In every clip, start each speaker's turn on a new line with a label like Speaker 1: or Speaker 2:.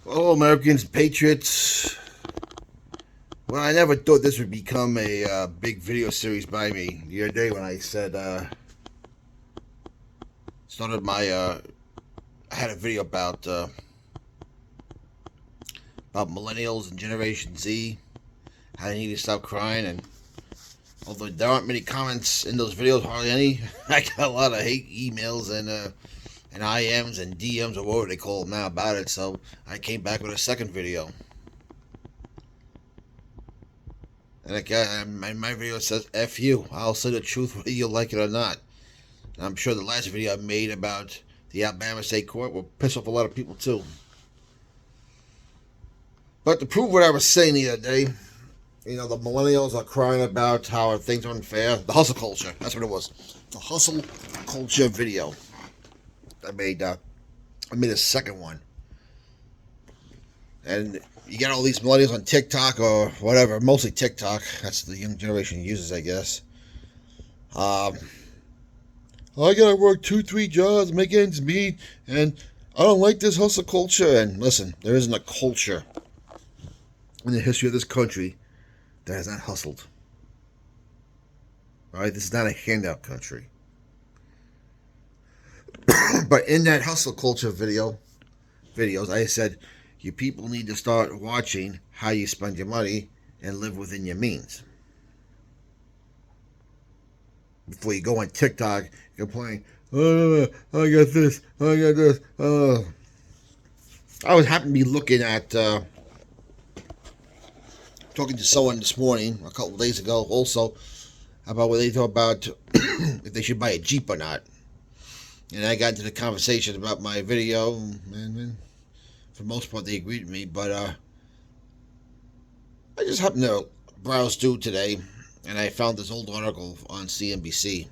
Speaker 1: Hello, Americans, patriots. Well, I never thought this would become a big video series by me. The other day when I said, started my, I had a video about millennials and Generation Z, how they need to stop crying, and although there aren't many comments in those videos, hardly any, I got a lot of hate emails and IMs and DMs or whatever they call them now about it. So I came back with a second video. And my video says, F you. I'll say the truth whether you like it or not. And I'm sure the last video I made about the Alabama State Court will piss off a lot of people too. But to prove what I was saying the other day, the millennials are crying about how things are unfair. The hustle culture. That's what it was. The hustle culture video. I made a second one. And you got all these millennials on TikTok or whatever, mostly TikTok. That's the young generation uses, I guess. I gotta work 2-3 jobs, make ends meet, and I don't like this hustle culture. And listen, there isn't a culture in the history of this country that has not hustled. All right, this is not a handout country. But in that hustle culture videos, I said, you people need to start watching how you spend your money and live within your means. Before you go on TikTok and complain, oh, I got this, I got this. I was happen to be looking at, talking to someone this morning, a couple of days ago, also, about what they thought about if they should buy a Jeep or not. And I got into the conversation about my video, and for the most part they agreed with me, but I just happened to browse through today, and I found this old article on CNBC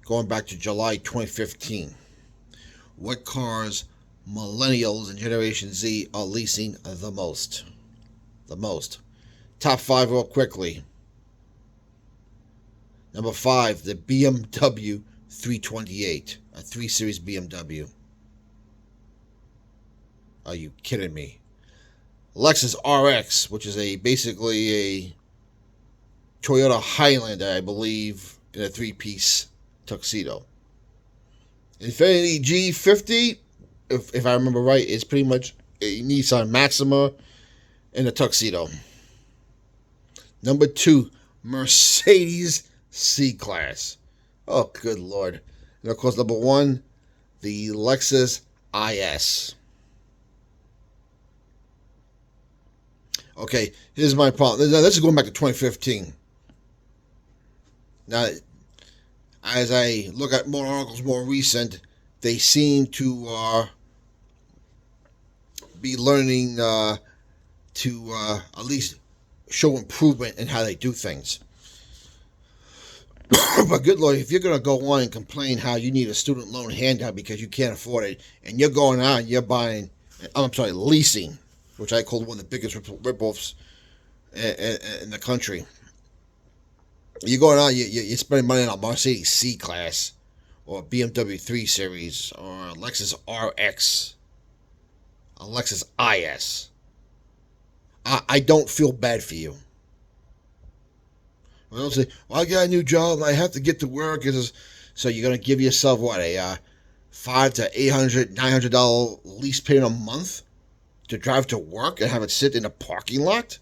Speaker 1: going back to July 2015. What cars millennials and Generation Z are leasing the most? The most. Top 5 real quickly. Number 5, the BMW 328, a 3 Series BMW. Are you kidding me? Lexus RX, which is basically a Toyota Highlander, I believe, in a 3-piece tuxedo. Infiniti G50, if I remember right, is pretty much a Nissan Maxima in a tuxedo. Number 2, Mercedes C-Class. Oh, good Lord. And of course, number 1, the Lexus IS. Okay, here's my problem. This is going back to 2015. Now, as I look at more articles, more recent, they seem to be learning to at least show improvement in how they do things. But good Lord, if you're going to go on and complain how you need a student loan handout because you can't afford it, and you're going out and you're buying, leasing, which I call one of the biggest ripoffs in the country. You're going out, you're spending money on a Mercedes C-Class, or a BMW 3 Series, or a Lexus RX, a Lexus IS. I don't feel bad for you. I don't say, well, I got a new job, I have to get to work. So you're going to give yourself, what, a $500 to $800, $900 lease payment a month to drive to work and have it sit in a parking lot?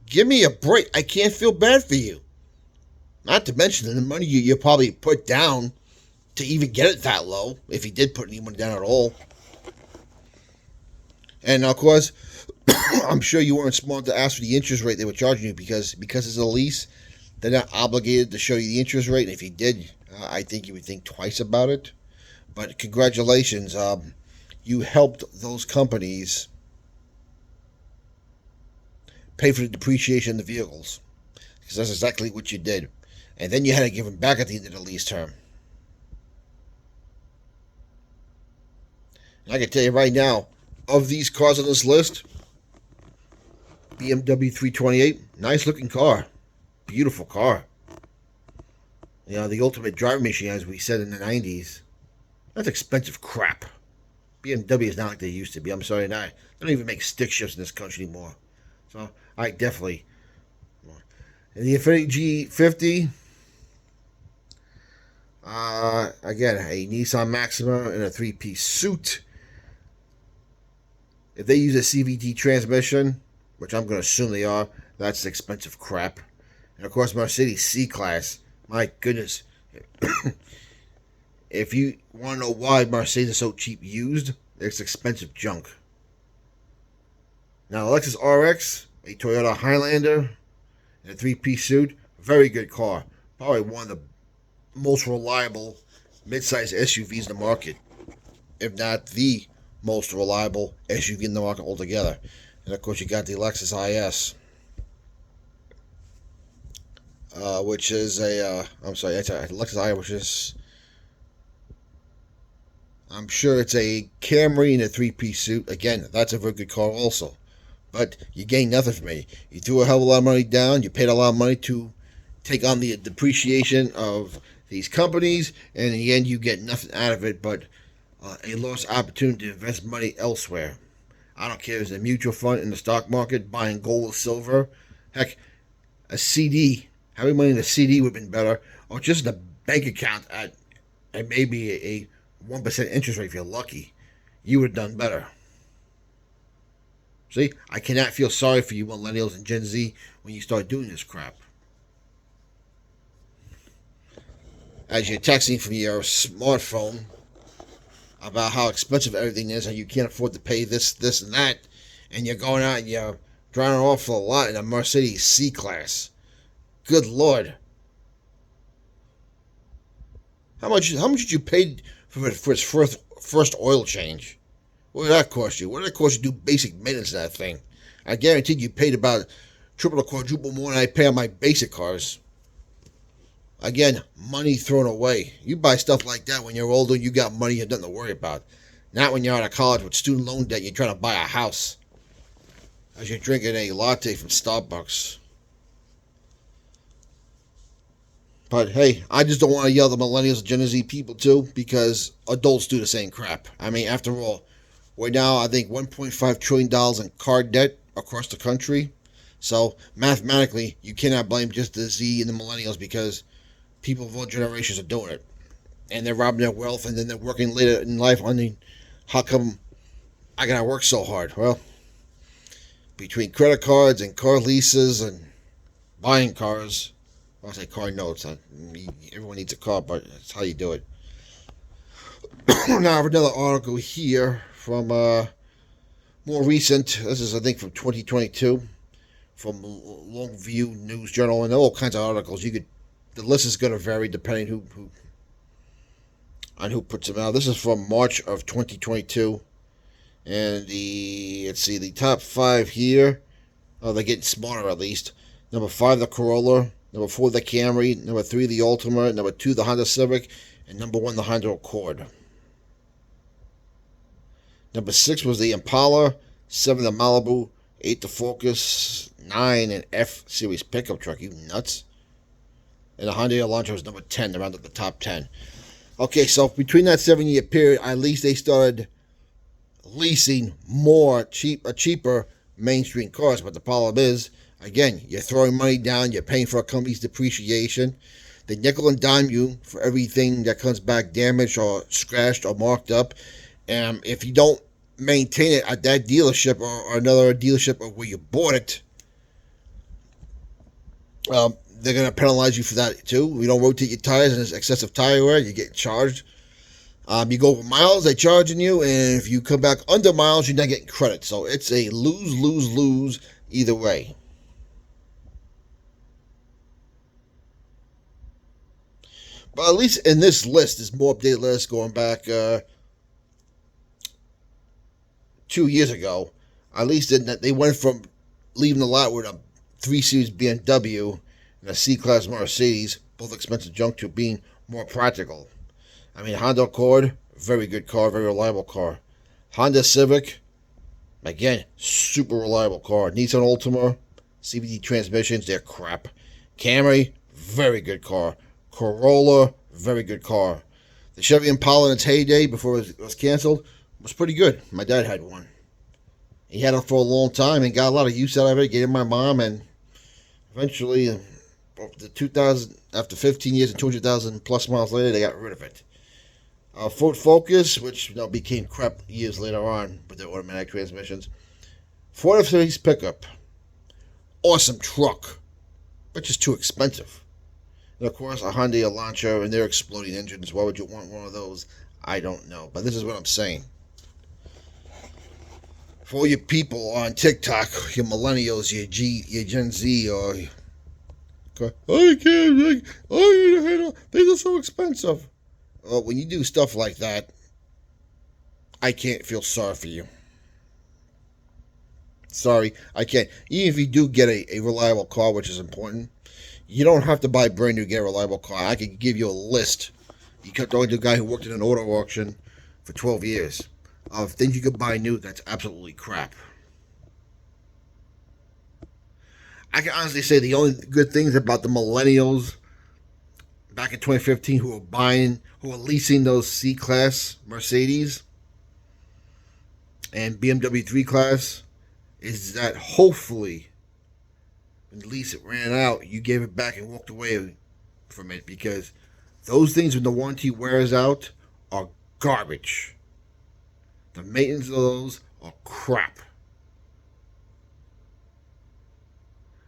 Speaker 1: Give me a break. I can't feel bad for you. Not to mention the money you probably put down to even get it that low, if you did put any money down at all. And of course, I'm sure you weren't smart to ask for the interest rate they were charging you because it's a lease. They're not obligated to show you the interest rate. And if you did, I think you would think twice about it. But congratulations, you helped those companies pay for the depreciation of the vehicles, because that's exactly what you did. And then you had to give them back at the end of the lease term. And I can tell you right now, of these cars on this list, BMW 328, nice looking car, beautiful car. You know, the ultimate driving machine, as we said in the 90s. That's expensive crap. BMW is not like they used to be. I'm sorry, not. They don't even make stick shifts in this country anymore. So, I definitely. And the Infiniti G50, again, a Nissan Maxima in a three-piece suit. If they use a CVT transmission, which I'm going to assume they are, that's expensive crap. And of course, Mercedes C-Class. My goodness. If you want to know why Mercedes is so cheap used, it's expensive junk. Now, Lexus RX, a Toyota Highlander in a three-piece suit, very good car. Probably one of the most reliable mid-size SUVs in the market, if not the most reliable SUV in the market altogether. And of course, you got the Lexus IS, which is I'm sorry, that's a Lexus IS, which is, I'm sure it's a Camry in a three-piece suit. Again, that's a very good car also. But you gain nothing from it. You threw a hell of a lot of money down. You paid a lot of money to take on the depreciation of these companies, and in the end, you get nothing out of it but a lost opportunity to invest money elsewhere. I don't care if it's a mutual fund in the stock market, buying gold or silver. Heck, a CD, having money in a CD would have been better, or just in a bank account at maybe a 1% interest rate if you're lucky. You would have done better. See, I cannot feel sorry for you millennials and Gen Z when you start doing this crap. As you're texting from your smartphone about how expensive everything is and you can't afford to pay this, and that, and you're going out and you're driving off a lot in a Mercedes C-Class. Good Lord. How much did you pay for its first oil change? What did that cost you? What did it cost you to do basic maintenance of that thing? I guarantee you paid about triple or quadruple more than I pay on my basic cars. Again, money thrown away. You buy stuff like that when you're older, you got money, you have nothing to worry about. Not when you're out of college with student loan debt, you're trying to buy a house. As you're drinking a latte from Starbucks. But hey, I just don't want to yell at the millennials and Gen Z people too, because adults do the same crap. I mean, after all, we're now, I think, $1.5 trillion in card debt across the country. So, mathematically, you cannot blame just the Z and the millennials because people of all generations are doing it. And they're robbing their wealth, and then they're working later in life on how come I gotta work so hard? Well, between credit cards and car leases and buying cars, I say car notes. Everyone needs a car, but that's how you do it. Now, I have another article here from more recent. This is, I think, from 2022, from Longview News Journal, and all kinds of articles. The list is going to vary depending on who puts them out. This is from March of 2022, and the top 5 here. Oh, they're getting smarter at least. Number 5, the Corolla. Number 4, the Camry. Number 3, the Altima. Number 2, the Honda Civic. And number 1, the Honda Accord. Number 6 was the Impala. 7, the Malibu. 8, the Focus. 9, an F-Series pickup truck. You nuts? And the Hyundai Elantra was number 10. Around the top 10. Okay, so between that 7-year period, at least they started leasing cheaper mainstream cars. But the problem is, again, you're throwing money down. You're paying for a company's depreciation. They nickel and dime you for everything that comes back damaged or scratched or marked up. And if you don't maintain it at that dealership or another dealership or where you bought it, they're going to penalize you for that too. You don't rotate your tires and there's excessive tire wear, you get charged. You go over miles, they're charging you, and if you come back under miles, you're not getting credit. So it's a lose either way. But at least in this list, this more updated list going back 2 years ago, at least they went from leaving the lot with a 3 Series BMW and a C-Class Mercedes, both expensive junk, to being more practical. I mean, Honda Accord, very good car, very reliable car. Honda Civic, again, super reliable car. Nissan Altima, CVT transmissions, they're crap. Camry, very good car. Corolla, very good car. The Chevy Impala in its heyday before it was canceled was pretty good. My dad had one. He had it for a long time and got a lot of use out of it. Gave it to my mom, and eventually, after 15 years and 200,000 plus miles later, they got rid of it. Ford Focus, which became crap years later on with their automatic transmissions. Ford F-Series pickup, awesome truck, but just too expensive. And of course, a Hyundai Elantra and their exploding engines. Why would you want one of those? I don't know, but this is what I'm saying. For all you people on TikTok, your millennials, your Gen Z, or I can't, these are so expensive. Well, when you do stuff like that, I can't feel sorry for you. Sorry, I can't. Even if you do get a reliable car, which is important, you don't have to buy brand new to get a reliable car. I could give you a list. You could go to a guy who worked in an auto auction for 12 years of things you could buy new that's absolutely crap. I can honestly say the only good things about the millennials back in 2015 who were leasing those C-Class Mercedes and BMW 3-Class is that hopefully when the lease ran out, you gave it back and walked away from it, because those things when the warranty wears out are garbage. The maintenance of those are crap.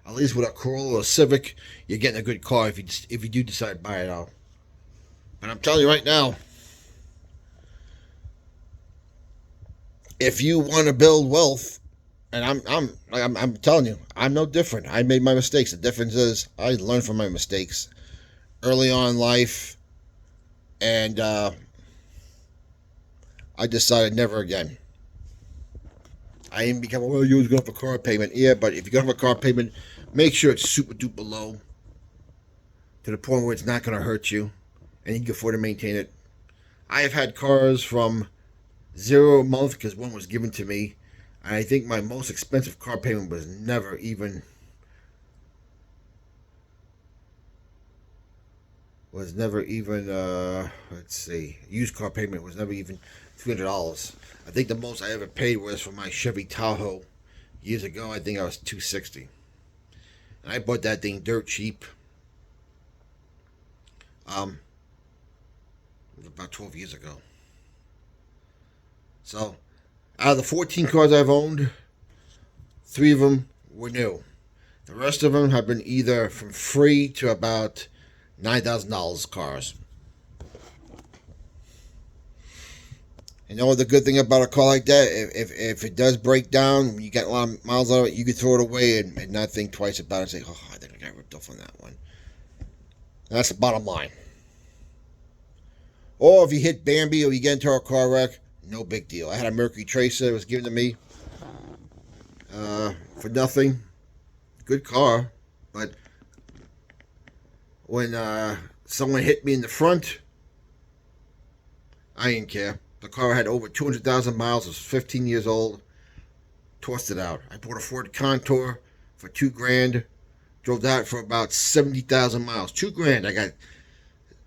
Speaker 1: At least with a Corolla or Civic, you're getting a good car if you do decide to buy it out. But I'm telling you right now, if you want to build wealth, and I'm telling you, I'm no different. I made my mistakes. The difference is I learned from my mistakes early on in life, and I decided never again. I didn't become, well, you was going to have a car payment. Yeah, but if you're going to have a car payment, make sure it's super duper low to the point where it's not going to hurt you and you can afford to maintain it. I have had cars from 0 a month because one was given to me. And I think my most expensive car payment was never even let's see, used car payment was never even $300. I think the most I ever paid was for my Chevy Tahoe years ago. I think I was $260, and I bought that thing dirt cheap. It was about 12 years ago. So out of the 14 cars I've owned, 3 of them were new. The rest of them have been either from free to about $9,000 cars. And the good thing about a car like that, if it does break down, you get a lot of miles on it, you can throw it away and not think twice about it and say, oh, I think I got ripped off on that one. And that's the bottom line. Or if you hit Bambi or you get into a car wreck, no big deal. I had a Mercury Tracer. It was given to me for nothing. Good car. But when someone hit me in the front, I didn't care. The car had over 200,000 miles. It was 15 years old. Tossed it out. I bought a Ford Contour for $2,000. Drove that for about 70,000 miles. $2,000.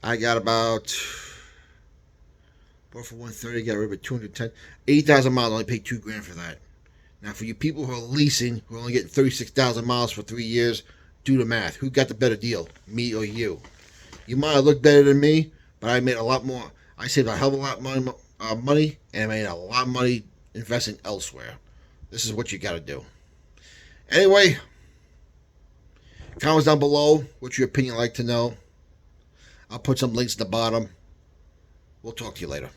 Speaker 1: I got about... Bought for 130, got rid of it 210. 80,000 miles, I only paid $2,000 for that. Now, for you people who are leasing, who are only getting 36,000 miles for 3 years, do the math. Who got the better deal, me or you? You might have looked better than me, but I made a lot more. I saved a hell of a lot of money, and I made a lot of money investing elsewhere. This is what you got to do. Anyway, comments down below. What's your opinion like to know? I'll put some links at the bottom. We'll talk to you later.